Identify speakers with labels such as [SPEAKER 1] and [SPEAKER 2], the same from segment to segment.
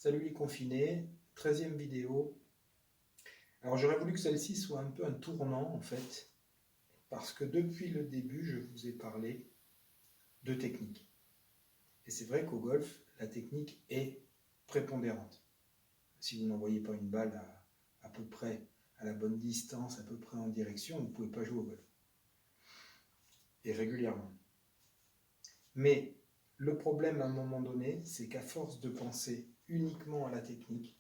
[SPEAKER 1] Salut les confinés, 13e vidéo. Alors j'aurais voulu que celle-ci soit un peu un tournant en fait, parce que depuis le début je vous ai parlé de technique. Et c'est vrai qu'au golf, la technique est prépondérante. Si vous n'envoyez pas une balle à peu près à la bonne distance, à peu près en direction, vous ne pouvez pas jouer au golf. Et régulièrement. Mais le problème à un moment donné, c'est qu'à force de penser uniquement à la technique,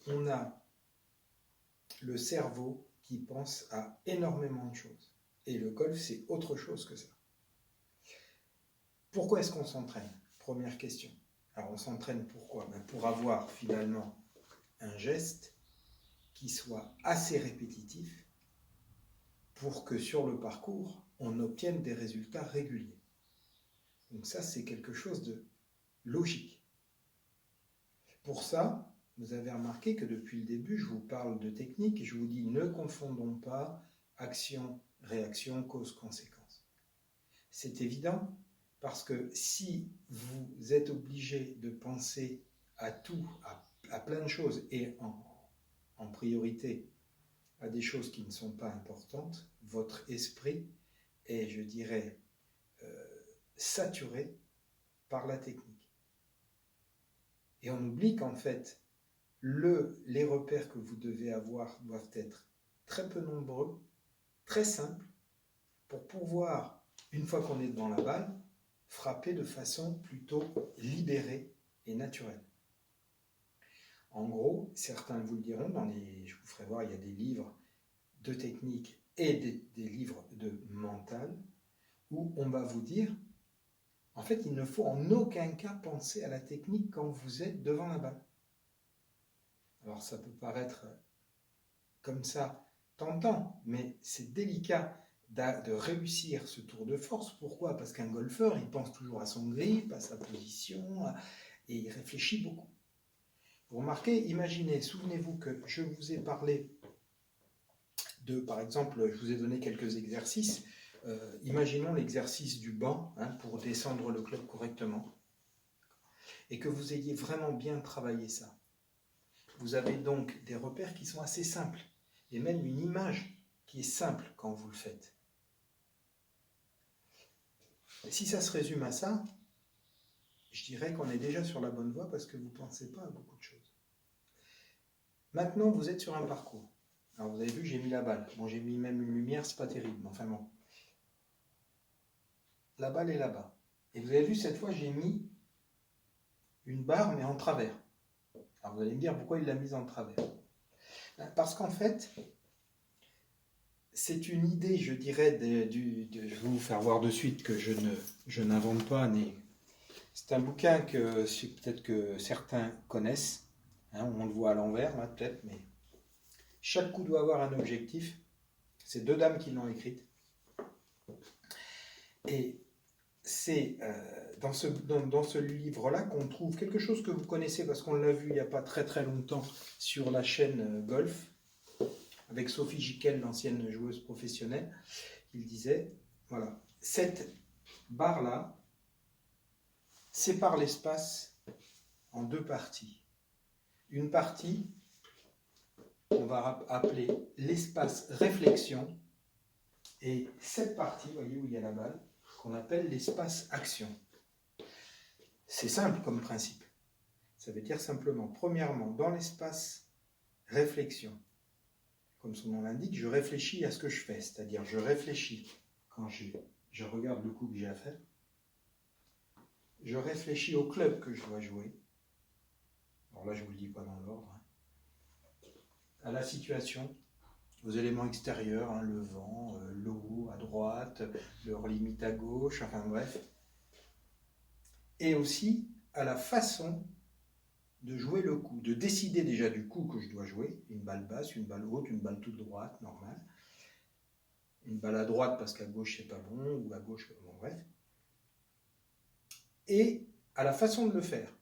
[SPEAKER 1] on a le cerveau qui pense à énormément de choses. Et le golf, c'est autre chose que ça. Pourquoi est-ce qu'on s'entraîne? Première question. Alors on s'entraîne pourquoi? Pour avoir finalement un geste qui soit assez répétitif pour que sur le parcours, on obtienne des résultats réguliers. Donc ça, c'est quelque chose de logique. Pour ça, vous avez remarqué que depuis le début, je vous parle de technique et je vous dis ne confondons pas action, réaction, cause, conséquence. C'est évident parce que si vous êtes obligé de penser à tout, à plein de choses et en priorité à des choses qui ne sont pas importantes, votre esprit est, je dirais, saturé par la technique. Et on oublie qu'en fait, les repères que vous devez avoir doivent être très peu nombreux, très simples, pour pouvoir, une fois qu'on est devant la balle, frapper de façon plutôt libérée et naturelle. En gros, certains vous le diront, je vous ferai voir, il y a des livres de technique et des livres de mental, où on va vous dire, en fait, il ne faut en aucun cas penser à la technique quand vous êtes devant la balle. Alors ça peut paraître comme ça tentant, mais c'est délicat de réussir ce tour de force. Pourquoi? Parce qu'un golfeur, il pense toujours à son grip, à sa position, et il réfléchit beaucoup. Vous remarquez, imaginez, souvenez-vous que je vous ai parlé de, par exemple, je vous ai donné quelques exercices. Imaginons l'exercice du banc pour descendre le club correctement, et que vous ayez vraiment bien travaillé ça. Vous avez donc des repères qui sont assez simples, et même une image qui est simple quand vous le faites. Si ça se résume à ça, je dirais qu'on est déjà sur la bonne voie parce que vous ne pensez pas à beaucoup de choses. Maintenant, vous êtes sur un parcours. Alors vous avez vu, j'ai mis la balle. Bon, j'ai mis même une lumière, c'est pas terrible, mais enfin bon. La balle est là-bas. Et vous avez vu, cette fois, j'ai mis une barre, mais en travers. Alors vous allez me dire, pourquoi il l'a mise en travers? Parce qu'en fait, c'est une idée, je dirais, je vais vous faire voir de suite que je n'invente pas. C'est un bouquin que peut-être que certains connaissent. On le voit à l'envers, là, peut-être, mais chaque coup doit avoir un objectif. C'est deux dames qui l'ont écrite. Et c'est dans ce livre-là qu'on trouve quelque chose que vous connaissez parce qu'on l'a vu il n'y a pas très très longtemps sur la chaîne Golf, avec Sophie Giquel, l'ancienne joueuse professionnelle. Il disait, voilà, cette barre-là sépare l'espace en deux parties. Une partie, on va appeler l'espace réflexion, et cette partie, vous voyez où il y a la balle, qu'on appelle l'espace action. C'est simple comme principe. Ça veut dire simplement, premièrement, dans l'espace réflexion, comme son nom l'indique, je réfléchis à ce que je fais, c'est-à-dire je réfléchis quand je regarde le coup que j'ai à faire, je réfléchis au club que je dois jouer, alors là je ne vous le dis pas dans l'ordre, à la situation, aux éléments extérieurs, le vent, l'eau à droite, leur limite à gauche, enfin bref, et aussi à la façon de jouer le coup, de décider déjà du coup que je dois jouer, une balle basse, une balle haute, une balle toute droite, normale, une balle à droite parce qu'à gauche c'est pas bon, ou à gauche, bon bref, et à la façon de le faire.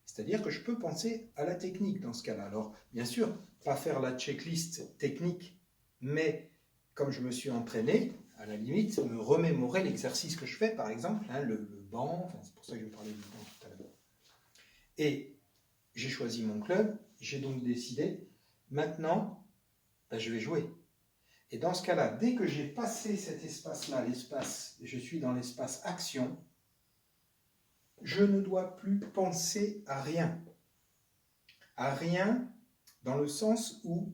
[SPEAKER 1] C'est-à-dire que je peux penser à la technique dans ce cas-là. Alors, bien sûr, pas faire la checklist technique, mais comme je me suis entraîné, à la limite, me remémorer l'exercice que je fais, par exemple, le banc, c'est pour ça que je parlais du banc tout à l'heure. Et j'ai choisi mon club, j'ai donc décidé, maintenant, ben, je vais jouer. Et dans ce cas-là, dès que j'ai passé cet espace-là, je suis dans l'espace action, je ne dois plus penser à rien. À rien dans le sens où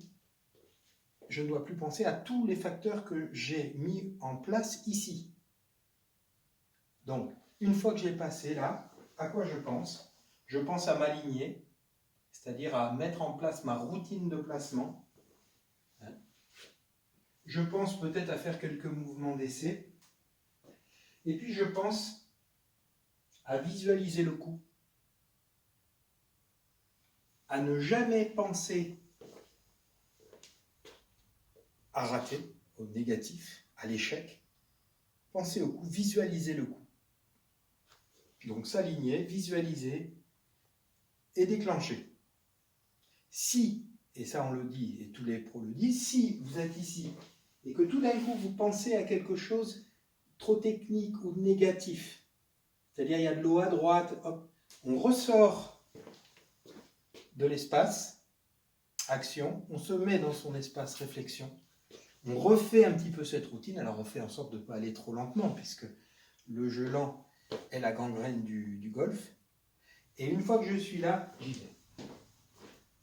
[SPEAKER 1] je ne dois plus penser à tous les facteurs que j'ai mis en place ici. Donc, une fois que j'ai passé là, à quoi je pense? Je pense à m'aligner, c'est-à-dire à mettre en place ma routine de placement. Je pense peut-être à faire quelques mouvements d'essai. Et puis je pense à visualiser le coup. À ne jamais penser à rater, au négatif, à l'échec. Pensez au coup, visualisez le coup. Donc s'aligner, visualiser et déclencher. Si, et ça on le dit, et tous les pros le disent, si vous êtes ici et que tout d'un coup vous pensez à quelque chose trop technique ou négatif, c'est-à-dire il y a de l'eau à droite, hop, on ressort de l'espace action, on se met dans son espace réflexion, on refait un petit peu cette routine, alors on fait en sorte de ne pas aller trop lentement, puisque le jeu lent est la gangrène du golf, et une fois que je suis là, j'y vais.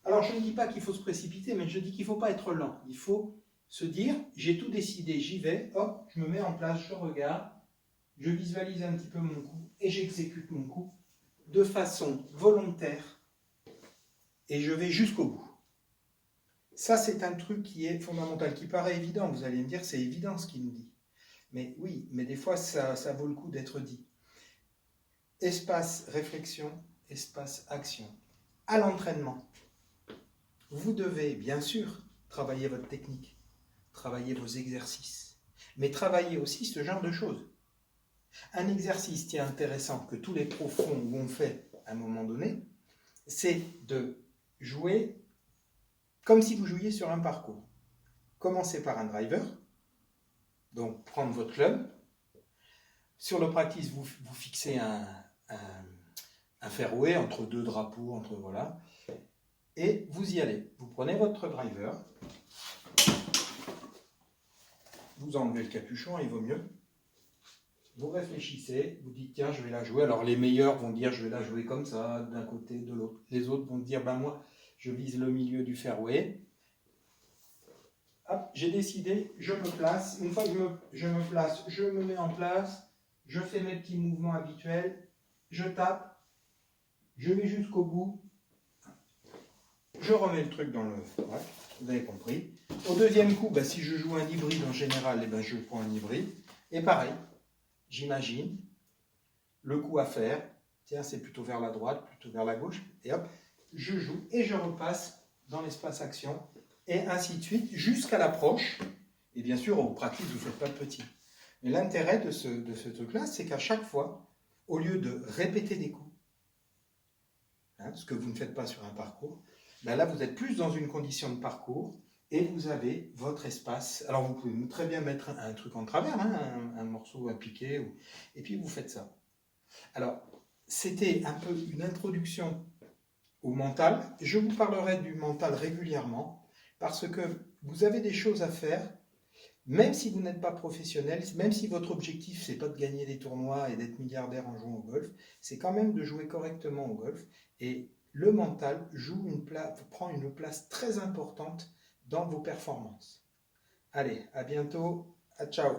[SPEAKER 1] Alors je ne dis pas qu'il faut se précipiter, mais je dis qu'il ne faut pas être lent, il faut se dire, j'ai tout décidé, j'y vais, hop, je me mets en place, je regarde, je visualise un petit peu mon coup, et j'exécute mon coup de façon volontaire, et je vais jusqu'au bout. Ça, c'est un truc qui est fondamental, qui paraît évident. Vous allez me dire, c'est évident ce qu'il nous dit. Mais oui, mais des fois, ça vaut le coup d'être dit. Espace réflexion, espace action. À l'entraînement, vous devez, bien sûr, travailler votre technique, travailler vos exercices, mais travailler aussi ce genre de choses. Un exercice qui est intéressant, que tous les pros font ou ont fait à un moment donné, c'est de jouer comme si vous jouiez sur un parcours. Commencez par un driver, donc prendre votre club. Sur le practice, vous fixez un fairway entre deux drapeaux, voilà, et vous y allez. Vous prenez votre driver, vous enlevez le capuchon, il vaut mieux. Vous réfléchissez, vous dites tiens, je vais la jouer. Alors les meilleurs vont dire je vais la jouer comme ça, d'un côté, de l'autre. Les autres vont dire ben moi, je vise le milieu du fairway. Hop, j'ai décidé, je me place. Une fois que je me place, je me mets en place, je fais mes petits mouvements habituels, je tape, je vais jusqu'au bout, je remets le truc dans le... Ouais, vous avez compris. Au deuxième coup, si je joue un hybride en général, je prends un hybride. Et pareil, j'imagine le coup à faire. Tiens, c'est plutôt vers la droite, plutôt vers la gauche. Et hop, je joue et je repasse dans l'espace action. Et ainsi de suite, jusqu'à l'approche. Et bien sûr, au pratique, vous ne faites pas de petit. Mais l'intérêt de ce truc-là, c'est qu'à chaque fois, au lieu de répéter des coups, ce que vous ne faites pas sur un parcours, là, vous êtes plus dans une condition de parcours et vous avez votre espace. Alors, vous pouvez très bien mettre un truc en travers, un morceau à piquer, et puis vous faites ça. Alors, c'était un peu une introduction au mental. Je vous parlerai du mental régulièrement parce que vous avez des choses à faire, même si vous n'êtes pas professionnel, même si votre objectif, c'est pas de gagner des tournois et d'être milliardaire en jouant au golf, c'est quand même de jouer correctement au golf. Et le mental prend une place très importante dans vos performances. Allez, à bientôt, ciao.